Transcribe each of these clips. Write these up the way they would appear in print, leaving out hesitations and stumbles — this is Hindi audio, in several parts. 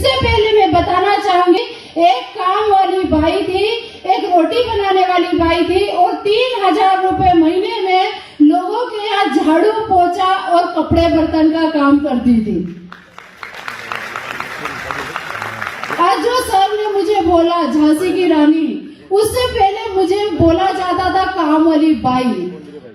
इससे पहले मैं बताना चाहूंगी, एक काम वाली बाई थी, एक रोटी बनाने वाली बाई थी और 3,000 रुपए महीने में लोगों के यहाँ झाड़ू पोछा और कपड़े बर्तन का काम करती थी। आज जो सर ने मुझे बोला झांसी की रानी, उससे पहले मुझे बोला जाता था काम वाली बाई।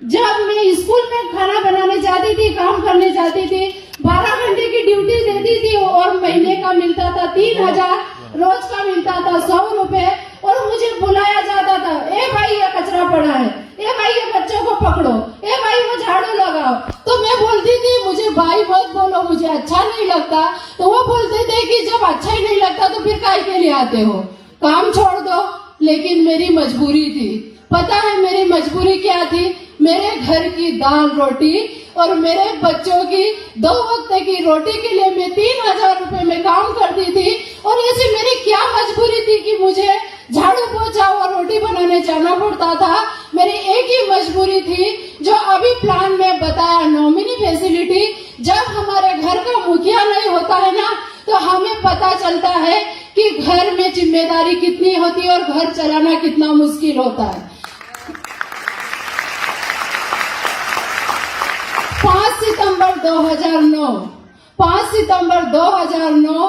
जब मैं स्कूल में खाना बनाने जाती थी, काम करने जाती थी, 12 घंटे की ड्यूटी देती थी और महीने का मिलता था 3,000, रोज का मिलता था 100 रुपए और मुझे बुलाया जाता था, ए भाई ये कचरा पड़ा है, ए भाई ये बच्चों को पकड़ो, ए भाई वो झाड़ू लगाओ। तो मैं बोलती थी मुझे भाई मत बोलो, मुझे अच्छा नहीं लगता। तो वो बोलते थे कि जब अच्छा ही नहीं लगता तो फिर काहे के लिए आते हो, काम छोड़ दो। लेकिन मेरी मजबूरी थी। पता है मेरी मजबूरी क्या थी? मेरे घर की दाल रोटी और मेरे बच्चों की 2 वक्त की रोटी के लिए मैं 3,000 रुपए में काम करती थी। और ऐसी मेरी क्या मजबूरी थी कि मुझे झाड़ू पोछा और रोटी बनाने जाना पड़ता था। मेरी एक ही मजबूरी थी, जो अभी प्लान में बताया, नॉमिनी फैसिलिटी। जब हमारे घर का मुखिया नहीं होता है ना, तो हमें पता चलता है कि घर में जिम्मेदारी कितनी होती है और घर चलाना कितना मुश्किल होता है। 5 सितंबर 2009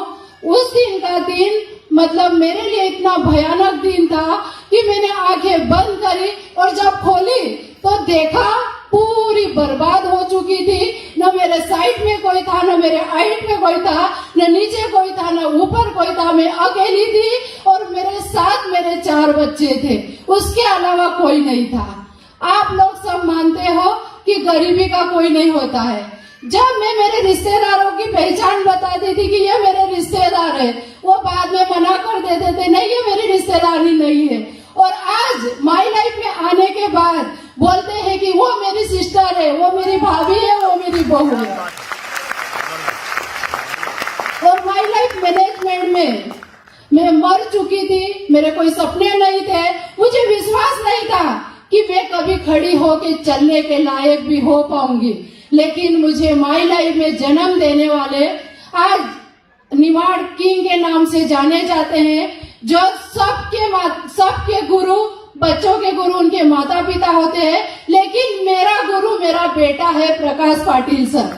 उस दिन का दिन मतलब मेरे लिए इतना भयानक दिन था कि मैंने आंखें बंद करी और जब खोली तो देखा पूरी बर्बाद हो चुकी थी। न मेरे साइड में कोई था, न मेरे हाइट में कोई था, न नीचे कोई था, न ऊपर कोई था। मैं अकेली थी और मेरे साथ मेरे 4 बच्चे थे, उसके अलावा कोई नहीं था। आप लोग सब मानते हो कि गरीबी का कोई नहीं होता है। जब मैं मेरे रिश्तेदारों की पहचान बताती थी कि ये मेरे रिश्तेदार है, वो बाद में मना कर देते थे, नहीं ये मेरी रिश्तेदारी नहीं है। और आज माई लाइफ में आने के बाद बोलते हैं कि वो मेरी सिस्टर है, वो मेरी भाभी है, वो मेरी बहू है। और माई लाइफ मैनेजमेंट में मैं मर चुकी थी, मेरे कोई सपने नहीं थे, मुझे विश्वास नहीं था कि मैं कभी खड़ी होके चलने के लायक भी हो पाऊंगी। लेकिन मुझे माई लाइफ में जन्म देने वाले आज निमाड़ किंग के नाम से जाने जाते हैं, जो सबके गुरु, बच्चों के गुरु उनके माता पिता होते हैं। लेकिन मेरा गुरु मेरा बेटा है प्रकाश पाटिल सर।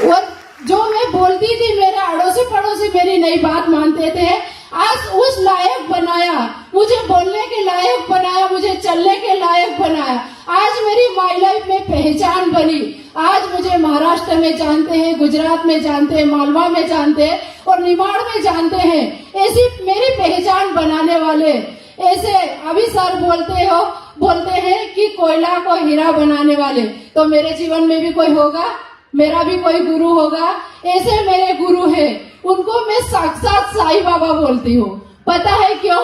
और जो मैं बोलती थी, मेरे अड़ोसी पड़ोसी मेरी नई बात मानते थे। आज उस लायक बनाया, मुझे बोलने के लायक बनाया, मुझे चलने के लायक बनाया। आज मेरी माई लाइफ में पहचान बनी। आज मुझे महाराष्ट्र में जानते हैं, गुजरात में जानते हैं, मालवा में जानते हैं और निमाड़ में जानते हैं। ऐसी मेरी पहचान बनाने वाले, ऐसे अभी सर बोलते हैं कि कोयला को हीरा बनाने वाले, तो मेरे जीवन में भी कोई होगा, मेरा भी कोई गुरु होगा। ऐसे मेरे गुरु हैं, उनको मैं साक्षात साईं बाबा बोलती हूँ। पता है क्यों?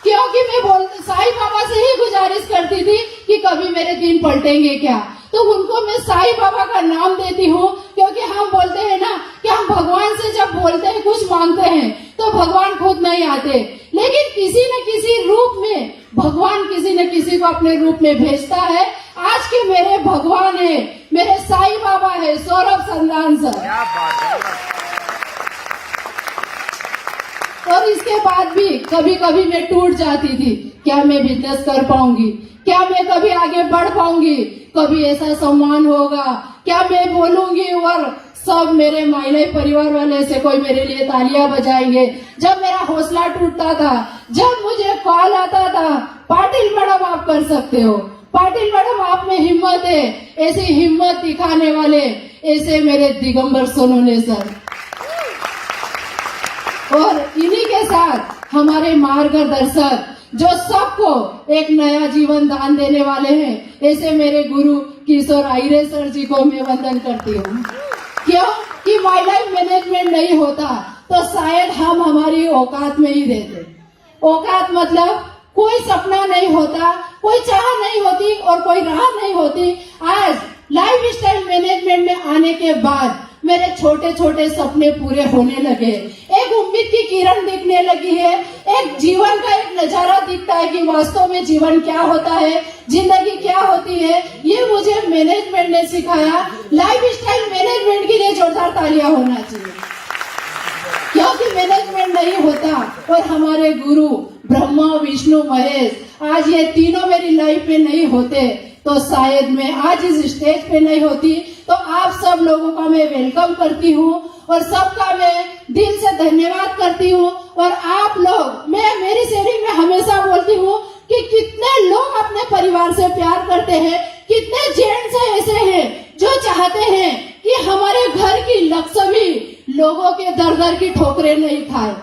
क्योंकि मैं साईं बाबा से ही गुजारिश करती थी कि कभी मेरे दिन पलटेंगे क्या, तो उनको मैं साईं बाबा का नाम देती हूँ। क्योंकि हम बोलते हैं ना कि हम भगवान से जब बोलते हैं, कुछ मांगते हैं, तो भगवान खुद नहीं आते, लेकिन किसी न किसी रूप में भगवान किसी न किसी को अपने रूप में भेजता है। आज के मेरे भगवान है, मेरे साईं बाबा है, सौरभ संधान सर। और इसके बाद भी कभी कभी मैं टूट जाती थी, क्या मैं बिजनेस कर पाऊंगी, क्या मैं कभी आगे बढ़ पाऊंगी, कभी ऐसा सम्मान होगा, क्या मैं बोलूंगी और सब मेरे माइलाई परिवार वाले से कोई मेरे लिए तालियां बजाएंगे। जब मेरा हौसला टूटता था, जब मुझे कॉल आता था, पाटिल मैडम आप कर सकते हो, पाटिल मैडम आप में हिम्मत है, ऐसी हिम्मत दिखाने वाले ऐसे मेरे दिगंबर सोनोने सर। और इन्हीं के साथ हमारे मार्गदर्शक जो सबको एक नया जीवन दान देने वाले हैं, ऐसे मेरे गुरु किशोर आयरे सर जी को मैं वंदन करती हूँ। क्यों कि माई लाइफ मैनेजमेंट नहीं होता तो शायद हम हमारी औकात में ही रहते। औकात मतलब कोई सपना नहीं होता, कोई चाह नहीं होती और कोई राह नहीं होती। आज लाइफ स्टाइल मैनेजमेंट में आने के बाद मेरे छोटे छोटे सपने पूरे होने लगे। एक उम्मीद की किरण दिखने लगी है, एक जीवन का एक नजारा दिखता है कि वास्तव में जीवन क्या होता है, जिंदगी क्या होती है। ये मुझे मैनेजमेंट ने सिखाया। लाइफस्टाइल मैनेजमेंट के लिए जोरदार तालियां होना चाहिए, क्योंकि मैनेजमेंट नहीं होता और हमारे गुरु ब्रह्मा विष्णु महेश आज ये तीनों मेरी लाइफ में नहीं होते तो शायद मैं आज इस स्टेज पे नहीं होती। तो आप सब लोगों का मैं वेलकम करती हूँ और सबका मैं दिल से धन्यवाद करती हूँ। और आप लोग, मैं मेरी शेयरिंग में हमेशा बोलती हूँ कि कितने लोग अपने परिवार से प्यार करते हैं, कितने जेंट्स ऐसे हैं जो चाहते हैं कि हमारे घर की लक्ष्मी लोगों के दर दर की ठोकरें नहीं खाए।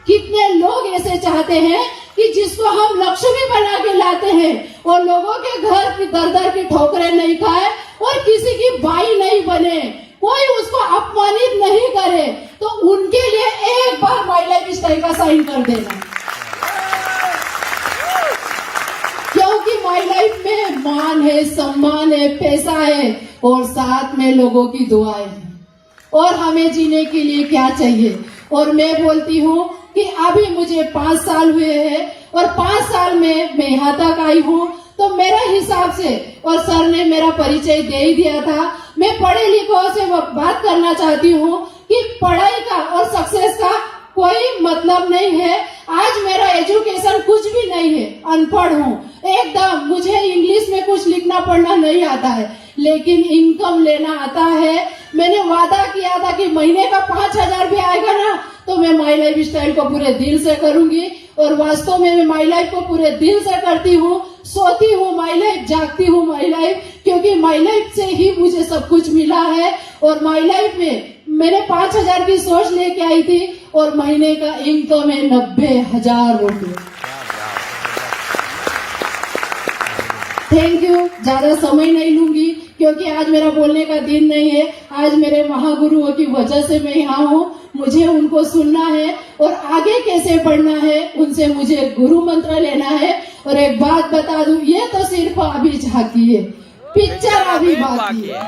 कितने लोग ऐसे चाहते हैं कि जिसको हम लक्ष्मी बना के लाते हैं वो लोगों के घर की दर दर की ठोकरें नहीं खाए और किसी की बाई नहीं बने, कोई उसको अपमानित नहीं करे। तो उनके लिए एक बार माई लाइफ स्टाइल का साइन कर देना, क्योंकि माई लाइफ में मान है, सम्मान है, पैसा है और साथ में लोगों की दुआएं हैं। और हमें जीने के लिए क्या चाहिए? और मैं बोलती हूँ कि अभी मुझे 5 साल हुए हैं और 5 साल में मैं यहाँ तक आई हूँ। तो मेरे हिसाब से, और सर ने मेरा परिचय दे ही दिया था, मैं पढ़े लिखों से बात करना चाहती हूँ कि पढ़ाई का और सक्सेस का कोई मतलब नहीं है। आज मेरा एजुकेशन कुछ भी नहीं है, अनपढ़ हूँ एकदम, मुझे इंग्लिश में कुछ लिखना पढ़ना नहीं आता है, लेकिन इनकम लेना आता है। मैंने वादा किया था कि महीने का 5,000 भी आएगा ना तो मैं माई लाइफ स्टाइल को पूरे दिल से करूंगी। और वास्तव में मैं माई लाइफ को पूरे दिल से करती हूँ। सोती हूँ माई लाइफ, जागती हूँ माई लाइफ, क्योंकि माई लाइफ से ही मुझे सब कुछ मिला है। और माई लाइफ में मैंने 5,000 की सोच लेके आई थी और महीने का इनकम है 90,000 रुपये। Thank you. ज्यादा समय नहीं लूंगी क्योंकि आज मेरा बोलने का दिन नहीं है। आज मेरे महागुरुओं की वजह से मैं यहाँ हूँ, मुझे उनको सुनना है और आगे कैसे बढ़ना है उनसे मुझे गुरु मंत्र लेना है। और एक बात बता दूं, ये तो सिर्फ अभी झांकी है, पिक्चर अभी बाकी है।